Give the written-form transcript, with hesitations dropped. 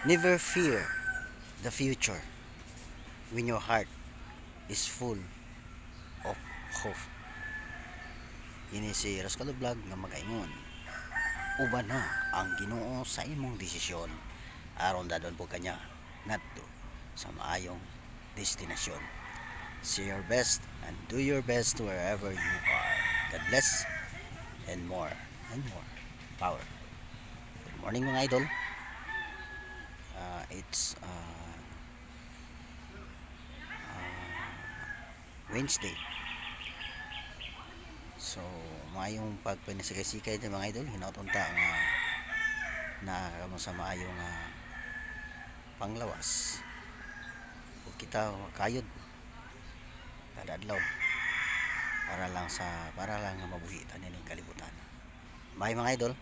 Never fear the future when your heart is full of hope. Ini si Rascalo Vlog nga magaingon. Uban na ang Ginoo sa imong desisyon. Aron dadon po kanya ngadto sa maayong destinasyon. See your best and do your best wherever you are. God bless and more power. Good morning mga idol. It's Wednesday. So, maayong pagpanisikay-sikay din mga idol. Hinautunta nga nakakamo sa maayong panglawas. Kung kita kayod kada adlaw para lang mabuhi tanin ning kalibutan. Bye mga idol.